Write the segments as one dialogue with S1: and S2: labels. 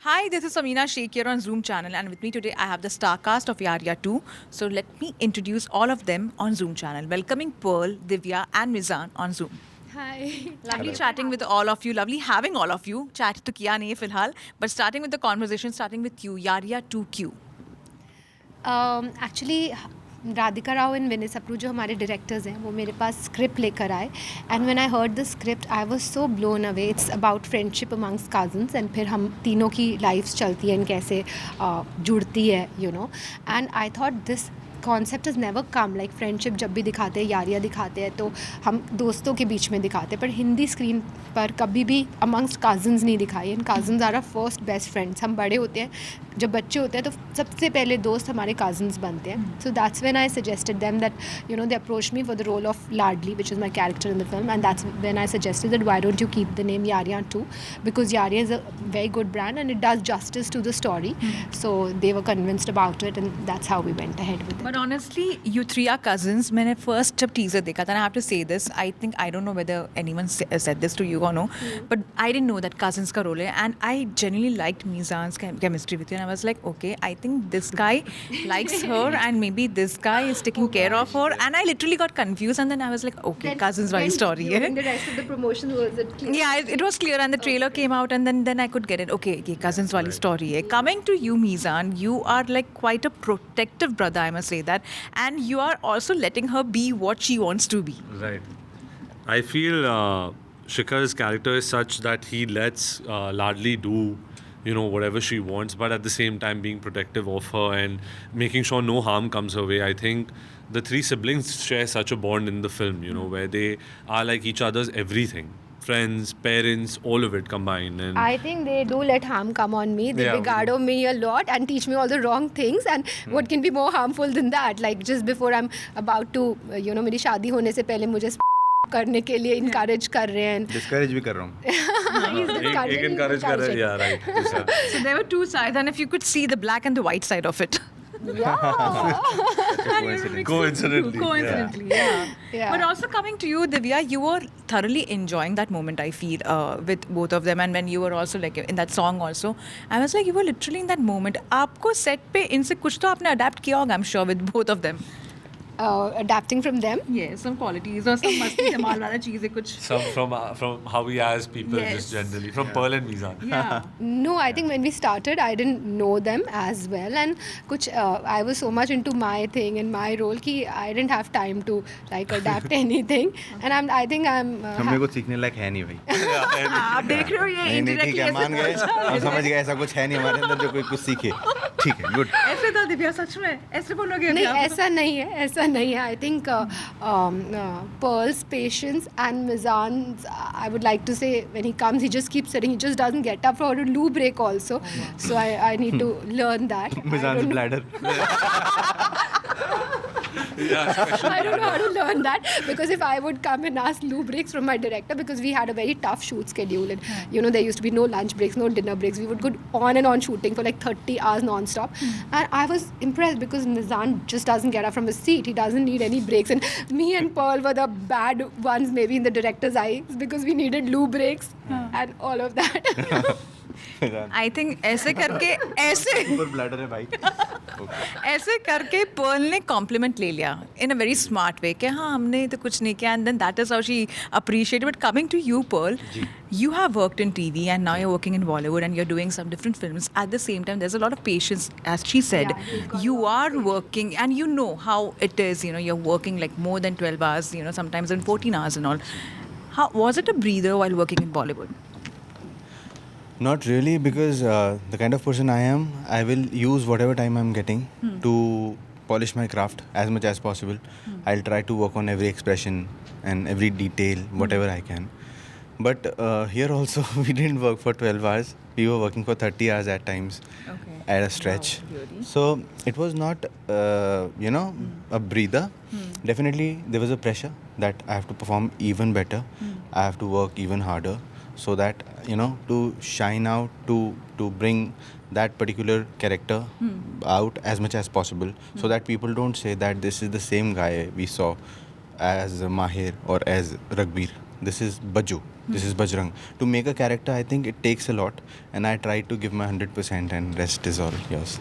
S1: Hi, this is Samina Sheikh here on Zoom channel, and with me today I have the star cast of Yaria 2. So let me introduce all of them on Zoom channel. Welcoming Pearl, Divya, and Mizan on Zoom.
S2: Hi.
S1: Lovely chatting with all of you. Lovely having all of you. Chat to kiya nahi filhal, but starting with the conversation, starting with you, Yaria 2Q.
S2: Actually, Radhika Rao and Vinay Sapru जो हमारे directors हैं वो मेरे पास script लेकर आए and when I heard the script I was so blown away. It's about friendship amongst cousins and फिर हम तीनों की लाइफ्स चलती हैं कैसे जुड़ती है you know. And I thought this concept is never come. Like friendship जब भी दिखाते हैं, यारियाँ दिखाते हैं तो हम दोस्तों के बीच में दिखाते हैं, पर हिंदी स्क्रीन पर कभी भी अमंगस्ट कज़न्स नहीं दिखाई. And cousins are are first best friends. हम बड़े होते हैं, जब बच्चे होते हैं तो सबसे पहले दोस्त हमारे कज़न्स बनते हैं. So that's when I suggested them that you know they approach me for the role of Laadli which is my character in the film. And that's when I suggested that why don't you keep the name Yaariyan too, because Yaariyan is a very good brand and it does justice to the story. So they were convinced about it and that's how we went ahead with.
S1: But honestly, you three are cousins. मैंने first जब teaser देखा था, and I have to say this, I don't know whether anyone said this to you or no, but I didn't know that cousins का role है, and I genuinely liked Mizan's chemistry with you, and I was like, okay, I think this guy likes her, and maybe this guy is taking care of her, and I literally got confused, and then I was like, okay, cousins वाली story है.
S2: The rest of the promotion was it clear?
S1: Yeah, it was clear, and the trailer came out, and then I could get it. Okay, ये cousins वाली story है. Coming to you, Mizan, you are like quite a protective brother, I must say that, and you are also letting her be what she wants to be.
S3: Right. I feel Shikhar's character is such that he lets Ladli do, whatever she wants, but at the same time being protective of her and making sure no harm comes her way. I think the three siblings share such a bond in the film, where they are like each other's everything. Friends, parents, all of it combined. And
S2: I think they do let harm come on me. They
S3: Yeah.
S2: beguile me a lot and teach me all the wrong things. And what can be more harmful than that? Like just before I'm about to, मेरी शादी होने से पहले मुझे करने के लिए encourage कर रहे हैं.
S4: डिस्करेज भी कर रहा हूँ.
S2: He's discouraging,
S3: एक encourage कर रहा है, yeah, right. Yeah.
S1: So there were two sides, and if you could see the black and the white side of it.
S3: Coincidentally.
S1: Coincidentally, yeah.
S2: Yeah.
S1: But also coming to you, Divya, you were thoroughly enjoying that moment, I feel, with both of them. And when you were also like in that song also, I was like, you were literally in that moment. आपको set पे इनसे कुछ तो आपने adapt किया होगा, I'm sure, with both of them.
S2: Adapting from them.
S1: Yes, some qualities or some मस्ती धमाल वाला चीज़ है कुछ.
S3: Some from how we are as people,
S1: Yes.
S3: just generally. From Pearl and Mizan.
S1: Yeah.
S2: No, I think when we started, I didn't know them as well, and कुछ I was so much into my thing and my role कि I didn't have time to like adapt anything, and I think I'm.
S4: हमने कुछ सीखने लायक है नहीं भाई.
S1: आप देख रहे हो ये
S4: नहीं ठीक
S1: indirectly
S4: है, मान गए.
S1: ऐसे
S4: हम समझ गए ऐसा कुछ है नहीं हमारे अंदर जो कोई कुछ सीखे. ठीक है, गुड.
S1: ऐसे था दिव्या सच में ऐसे बोलोगे
S2: नहीं
S1: अभी आप?
S2: ऐसा नहीं है, ऐसा नहीं है. I think Pearl's patience and Mizan's, I would like to say, when he comes he just keeps sitting, he just doesn't get up for a loo break also. So I need to learn that.
S4: Meezaan bladder.
S2: I don't know how to learn that, because if I would come and ask loo breaks from my director, because we had a very tough shoot schedule, and there used to be no lunch breaks, no dinner breaks. We would go on and on shooting for like 30 hours non-stop, and I was impressed because Nizan just doesn't get up from his seat. He doesn't need any breaks, and me and Pearl were the bad ones maybe in the director's eyes, because we needed loo breaks and all of that.
S1: I think ऐसे करके ऐसे
S4: ऊपर bladder है भाई.
S1: ऐसे करके Perl ने complement ले लिया इन अ वेरी स्मार्ट वे कि हाँ हमने तो कुछ नहीं किया and then that is how she appreciate. But coming to you Pearl, you have worked in TV and now you're working in Bollywood and you're doing some different films. At the same time, there's a lot of patience, as she said. You are working and you know how it is, you're working like more than 12 hours, sometimes in 14 hours and all. How was it a breather while working in Bollywood?
S4: Not really, because the kind of person I am, I will use whatever time I'm getting to polish my craft as much as possible. I'll try to work on every expression and every detail, whatever I can. But here also, we didn't work for 12 hours. We were working for 30 hours at times, at a stretch.
S1: Wow, really?
S4: So it was not, a breather. Definitely, there was a pressure that I have to perform even better. I have to work even harder, so that to shine out, to bring that particular character out as much as possible, so that people don't say that this is the same guy we saw as Mahir or as Raghbir. this is Baju, this is Bajrang. To make a character, I think it takes a lot, and I try to give my 100%, and rest is all yours.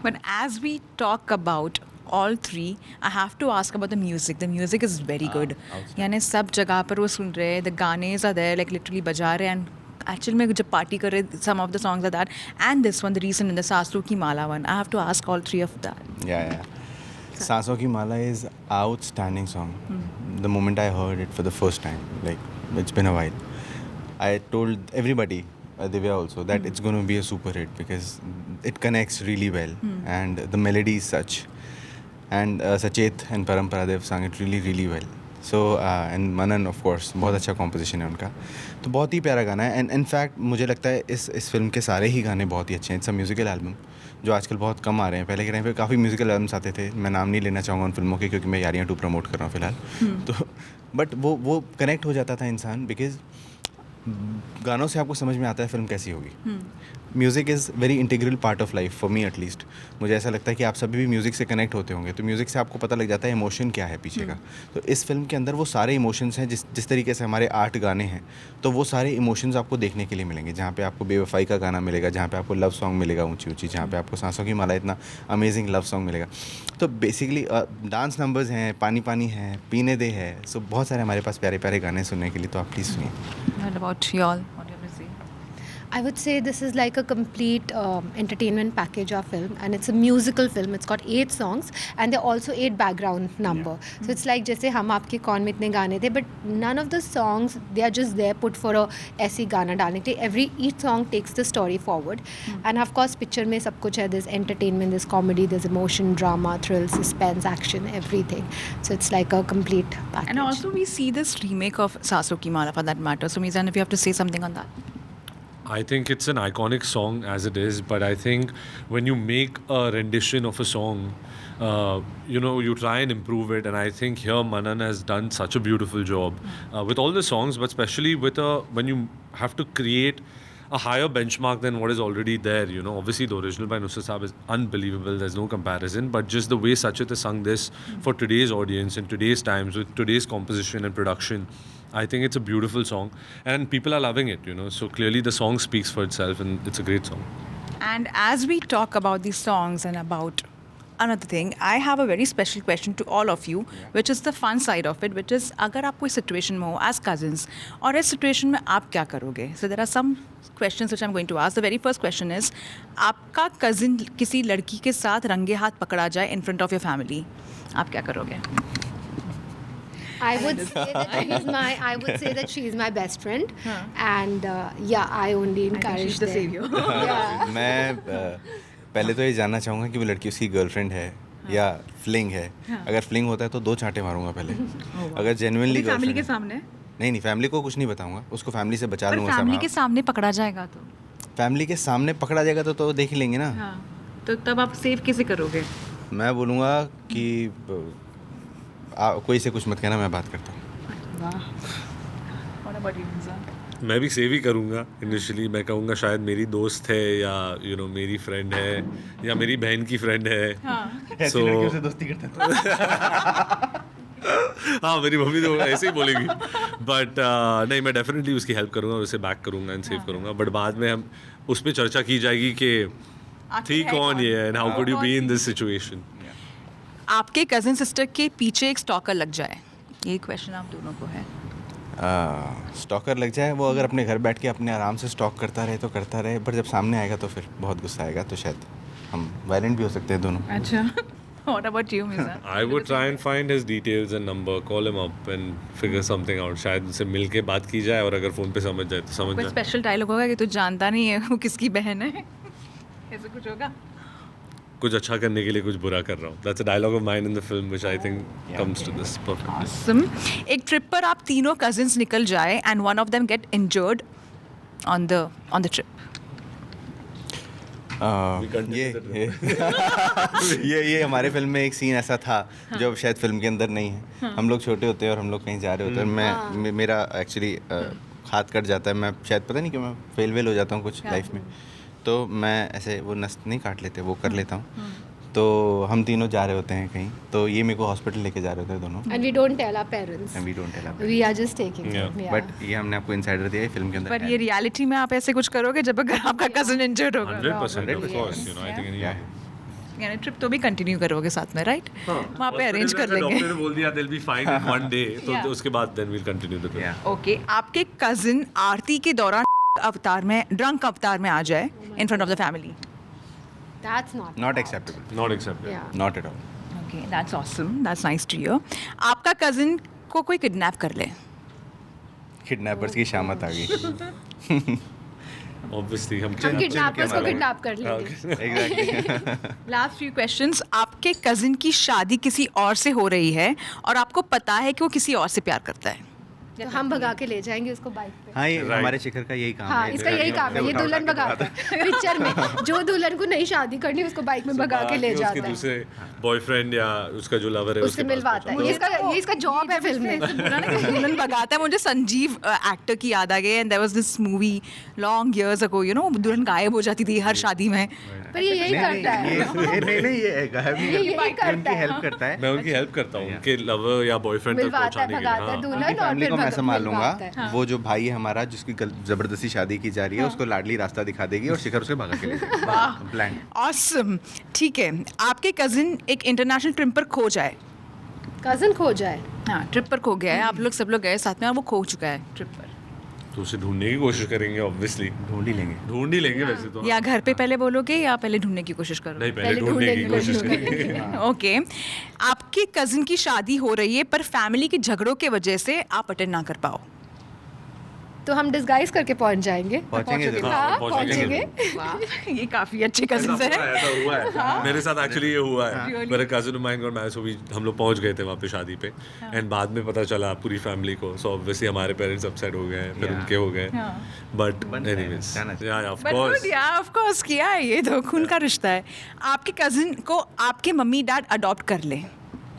S1: But as we talk about all three, I have to ask about the music. The music is very good. यानी सब जगह पर वो सुन रहे हैं, the ganes are there, like literally बजा रहे हैं, and actually में जब party कर रहे, some of the songs are that, and this one, the recent in the सासों की माला one. I have to ask all three of that.
S4: Yeah. Saanson Ki Mala is outstanding song. The moment I heard it for the first time, like it's been a while, I told everybody, Divya also, that it's going to be a super hit because it connects really well and the melody is such. And Sachet and Parampara Dev sang it really, really well. So and Manan of course, बहुत अच्छा composition है उनका, तो बहुत ही प्यारा गाना है. And in fact मुझे लगता है इस फिल्म के सारे ही गाने बहुत ही अच्छे हैं. It's a musical album जो आजकल बहुत कम आ रहे हैं. पहले के टाइम पे काफ़ी म्यूजिकल एल्बम्स आते थे. मैं नाम नहीं लेना चाहूँगा उन फिल्मों के क्योंकि मैं यारियाँ 2 प्रमोट कर रहा हूँ फिलहाल. तो बट वो कनेक्ट हो जाता था इंसान बिकॉज गानों से आपको समझ में आता है फिल्म कैसी होगी. Music is very integral part of life for me at least. मुझे ऐसा लगता है कि आप सभी भी म्यूज़िक से कनेक्ट होते होंगे, तो म्यूज़िक से आपको पता लग जाता है इमोशन क्या है पीछे का. तो इस फिल्म के अंदर वो सारे इमोशंस हैं. जिस तरीके से हमारे 8 गाने हैं, तो वो सारे इमोशंस आपको देखने के लिए मिलेंगे. जहाँ पे आपको बेवफाई का गाना मिलेगा, जहाँ पे आपको लव सॉन्ग मिलेगा ऊंची ऊंची, जहाँ पे आपको सांसों की माला इतना अमेजिंग लव सॉन्ग मिलेगा. तो बेसिकली डांस नंबर्स हैं, पानी पानी है, पीने दे है. सो बहुत सारे हमारे पास प्यारे प्यारे गाने सुनने के लिए, तो आप प्लीज़ सुनिए.
S1: What about y'all? What do you have to say?
S2: I would say this is like a complete entertainment package of film, and it's a musical film. It's got 8 songs and there are also 8 background number. So it's like जैसे हम आपके कौन में इतने गाने थे, but none of the songs they are just there put for a ऐसी गाना डालने के लिए. Each song takes the story forward, and of course picture में सब कुछ है. There's entertainment, there's comedy, there's emotion, drama, thrill, suspense, action, everything. So it's like a complete package.
S1: And also we see this remake of Saasoo Ki Mala for that matter. So Mizan, if you have to say something on that.
S3: I think it's an iconic song as it is, but I think when you make a rendition of a song, you try and improve it, and I think here Manan has done such a beautiful job with all the songs, but especially when you have to create a higher benchmark than what is already there. Obviously the original by Nusrat Saab is unbelievable, there's no comparison, but just the way Sachit has sung this for today's audience in today's times with today's composition and production, I think it's a beautiful song and people are loving it, so clearly the song speaks for itself and it's a great song.
S1: And as we talk about these songs and about another thing, I have a very special question to all of you, which is the fun side of it, which is अगर आप कोई situation में हो as cousins और इस situation में आप क्या करोगे? So there are some questions which I'm going to ask. The very first question is, आपका cousin किसी लड़की के साथ रंगे हाथ पकड़ा जाए in front of your family, आप क्या करोगे?
S2: I would say that she is my best friend, and I only encourage
S1: she's the
S2: them.
S1: savior.
S2: Yeah.
S4: मैं पहले तो ये जानना चाहूँगा कि वो लड़की उसकी गर्लफ्रेंड है या फ्लिंग है. अगर फ्लिंग होता है तो 2 चांटे मारूंगा पहले. अगर जेन्युइनली
S1: फैमिली के सामने?
S4: नहीं, फैमिली को कुछ नहीं बताऊंगा, उसको फैमिली से बचा लूँगा.
S1: फैमिली के सामने पकड़ा जाएगा तो?
S4: फैमिली के सामने पकड़ा जाएगा तो देख ही लेंगे ना.
S1: तो तब आप सेव कैसे करोगे?
S4: मैं बोलूँगा कि कोई से कुछ मत कहना, मैं बात करता हूँ.
S3: मैं भी सेव ही करूँगा. इनिशियली मैं कहूँगा शायद मेरी दोस्त है या मेरी फ्रेंड है या मेरी बहन की फ्रेंड है.
S4: ऐसी लड़कियों से दोस्ती करता है.
S3: हाँ, मेरी मम्मी तो ऐसे ही बोलेगी, बट नहीं, मैं डेफिनेटली उसकी हेल्प करूँगा और उसे बैक करूँगा एंड सेव करूँगा. बट बाद में हम उस पर चर्चा की जाएगी कि थी कौन ये and how could you be in this situation.
S1: आपके कजिन सिस्टर के पीछे एक स्टॉकर लग जाए, ये क्वेश्चन आप दोनों को है.
S4: स्टॉकर लग जाए, वो अगर अपने घर बैठ के अपने आराम से स्टॉक करता रहे तो करता रहे, पर जब सामने आएगा तो फिर बहुत गुस्सा आएगा, तो शायद हम वायलेंट भी हो सकते हैं दोनों.
S1: अच्छा. What about you, Mizan?
S3: I would try and find his details and number, call him up and figure something out. शायद उनसे मिल के बात की जाए और अगर फ़ोन पे समझ जाए तो समझ
S1: कोई
S3: जाए.
S1: स्पेशल डायलॉग होगा कि तू जानता नहीं है वो किसकी बहन है, ऐसा कुछ होगा?
S3: कुछ अच्छा करने के लिए कुछ बुरा कर रहा हूँ. That's a dialogue of mine in the film which I think comes to this perfectly.
S1: Awesome. एक ट्रिप पर आप तीनों कजिन्स निकल जाए and one of them get injured on the trip.
S4: ये हमारे फिल्म में एक सीन ऐसा था जो शायद फिल्म के अंदर नहीं है. हम लोग छोटे होते हैं और हम लोग कहीं जा रहे होते हैं. मेरा एक्चुअली हाथ कट जाता है. मैं शायद पता नहीं क्यों मैं फेल हो जाता हूँ कुछ लाइफ में, तो मैं ऐसे वो नस नहीं काट लेते, वो कर लेता हूँ. तो हम तीनों जा रहे होते हैं कहीं, तो ये मेरे को हॉस्पिटल लेके जा रहे होते हैं दोनों,
S2: And we don't tell our parents.
S4: And we don't tell
S2: We are just taking them. Yeah.
S4: But ये हमने आपको इनसाइडर दिया है फिल्म के अंदर.
S1: पर ये रियलिटी में आप ऐसे कुछ करोगे जब अगर आपका कजन इंजर्ड होगा?
S3: 100%, of course. You know, I think
S4: Yeah.
S1: यानी ट्रिप तो भी कंटिन्यू करोगे साथ में, राइट? वहाँ पे अरेंज कर लेंगे.
S3: डॉक्टर ने बोल दिया they'll be fine in one day, तो
S1: Yeah.
S3: उसके बाद then we'll continue the trip.
S4: Yeah.
S1: Okay, आपके कजिन आरती के दौरान अवतार में, ड्रंक अवतार में आ जाए in front of the family.
S2: That's not.
S4: Not acceptable.
S3: Not accepted.
S2: Yeah.
S4: Not at all.
S1: Okay, that's awesome, that's nice to hear. आपका cousin को कोई किडनैप कर ले,
S4: किडनैपर्स की शामत आ गई.
S3: Obviously, हम
S2: हम किडनैपर्स को
S4: मारोगे?
S2: किडनैप कर लेंगे.
S4: Exactly.
S1: Last few questions. आपके कजिन की शादी किसी और से हो रही है और आपको पता है कि वो किसी और से प्यार करता है,
S2: तो हम भगा के ले जाएंगे उसको बाइक पे.
S4: हाँ, ये
S3: Right.
S4: हमारे शिखर का यही काम
S2: हाँ,
S4: है.
S2: इसका यही काम है. ये दुल्हन भगाता है. पिक्चर में जो दुल्हन को नहीं शादी करनी उसको बाइक में भगा के ले
S3: उसके
S2: जाता है.
S3: दूसरे बॉयफ्रेंड या उसका जो लवर है
S2: उससे मिलवाता है. ये इसका जॉब है फिल्म में.
S1: दुल्हन भगाता है. मुझे संजीव एक्टर की याद आ गई. And there was this movie long years ago, you know, दुल्हन गायब हो जाती थी हर शादी में.
S2: पर ये यही करता है.
S4: नहीं, ये गायब नहीं
S2: ये यही
S4: करता.
S2: करता
S4: उनकी
S2: है.
S4: हेल्प करता है.
S3: मैं उनकी हेल्प करता हूँ उनके लवर या बॉयफ्रेंड तक
S2: मिलवाता है,
S3: पहुँचाने के
S2: भगाता है
S3: लिए.
S2: दुल्हन और
S4: फैमिली
S2: फिर
S4: को मैं संभाल लूंगा.
S2: मिलवाता है.
S4: वो जो भाई है हमारा जिसकी जबरदस्ती शादी की जा रही है, उसको लाडली रास्ता दिखा देगी और शिखर उसे भगा के ले जाएगा. प्लान.
S1: ऑसम. ठीक है, आपके कजिन एक इंटरनेशनल ट्रिप पर खो जाए.
S2: कजन खो जाए.
S1: हाँ, ट्रिप पर खो गया है. आप लोग सब लोग गए साथ में और वो खो चुका है ट्रिप पर.
S3: तो उसे ढूंढने की कोशिश करेंगे ऑब्वियसली.
S4: ढूंढ ही लेंगे.
S3: ढूंढ ही लेंगे वैसे तो.
S1: या घर पे पहले बोलोगे या पहले ढूंढने की कोशिश करोगे?
S3: नहीं, पहले ढूंढने की कोशिश करेंगे.
S1: ओके. आपके कजिन की शादी हो रही है पर फैमिली के झगड़ों के वजह से आप अटेंड ना कर पाओ,
S2: तो हम डिस्गाइज करके पहुंच जाएंगे.
S4: पहुंचेंगे जरूर.
S2: हाँ,
S3: पहुंचेंगे.
S2: पहुंचेंगे.
S1: ये काफी अच्छे कजिन
S3: ऐसा हुआ
S1: है.
S3: है. मेरे साथ एक्चुअली ये हुआ है. मेरे कजिन ऑफ माइन और मैं, सो हम लोग पहुंच गए थे वहाँ पे शादी पे, एंड बाद में पता चला पूरी फैमिली को. सो ऑब्वियसली हमारे पेरेंट्स अपसेट हो गए, फिर
S4: Yeah.
S3: उनके हो गए. बट एनीवेज,
S4: जाना चाहिए.
S3: या of
S1: But
S3: course.
S1: good, yeah, of course, किया है. ये तो खून का रिश्ता है. आपके कजिन को आपके मम्मी डैड अडॉप्ट कर ले,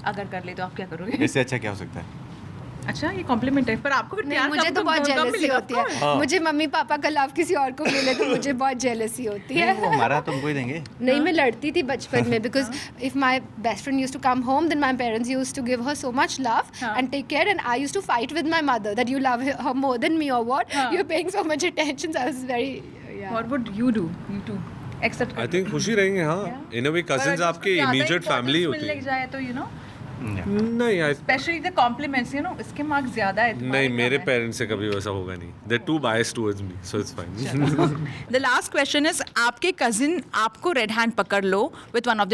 S1: अगर कर ले तो आप क्या करोगे?
S4: इससे अच्छा क्या हो सकता है?
S1: अच्छा, ये कॉम्प्लीमेंट है. पर आपको भी
S2: नहीं,
S1: प्यार
S2: मुझे
S1: कम
S2: तो बहुत
S1: कम
S2: जेलसी
S1: मिलेगा,
S2: होती
S1: of course.
S2: है. मुझे मम्मी पापा का लव किसी और को मिले तो मुझे बहुत जेलसी होती है.
S4: वो हमारा तुमको ही देंगे.
S2: नहीं, मैं लड़ती थी बचपन में because if my best friend use to come home then my parents use to give her so much love and take care and I use to fight with my mother that you love her more than me और what you are paying so much attention. I was very
S1: What would you do? You too. Accept
S3: I think खुशी रहेंगे. हाँ, in a way cousins आपके immediate family होती है.
S1: जाए तो you know,
S3: नहीं,
S1: specially the compliments, you know, इसके मार्क्स ज्यादा है.
S3: नहीं, मेरे पेरेंट्स से कभी वैसा होगा नहीं. They too biased towards me, so it's fine.
S1: The last question is, आपके कजिन आपको रेड हैंड पकड़ लो with one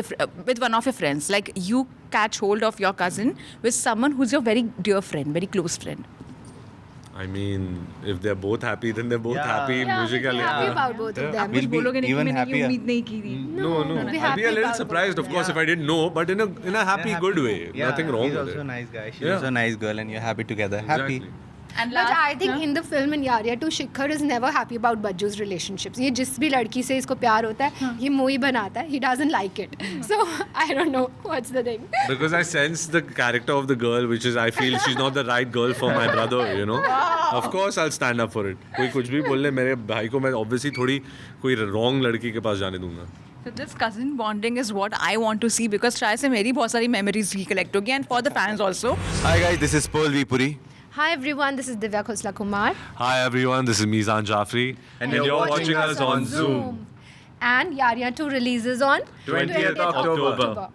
S1: of your friends, like you catch hold of your cousin with someone who's your very dear friend, very close friend.
S3: I mean, if they're both happy, then they're both
S4: Yeah.
S3: happy. मुझे क्या
S2: happy
S3: लेना?
S2: about both of
S1: आप
S2: them.
S1: कुछ
S4: We'll be
S1: बोलोगे नहीं कि
S4: even
S1: मैंने ये
S4: happier.
S1: उम्मीद नहीं की थी.
S3: No.
S2: we'll be
S3: I'll be
S2: happy
S3: a little
S2: about
S3: surprised, of
S2: both.
S3: course, if I didn't know, but in a happy, good way.
S4: Yeah,
S3: Nothing wrong
S4: he's
S3: with
S4: also
S3: it.
S4: a nice guy. She's
S3: Yeah.
S4: also a nice girl, and you're happy together. Happy.
S3: Exactly.
S1: And
S2: But
S1: last,
S2: I think in the film in Yaria 2, Shikhar is never happy about Bajju's relationships. ये जिस भी लड़की से इसको प्यार होता है, ये मुँह ही बनाता है. He doesn't like it. So I don't know what's the thing.
S3: Because I sense the character of the girl, which is I feel she's not the right girl for my brother, you know. Of course I'll stand up for it. कोई कुछ भी बोल ले मेरे भाई को, मैं obviously थोड़ी कोई wrong लड़की के पास जाने दूंगा.
S1: so this cousin bonding is what I want to see, because शायद से मेरी बहुत सारी memories recollect होगी, and for the fans also.
S4: Hi guys, this is Paul V. Puri.
S2: Hi everyone, this is Divya Khosla Kumar.
S3: Hi everyone, this is Mizan Jafri, and you're watching us on Zoom.
S2: And Yaria 2 releases on
S3: 20th October.
S2: October.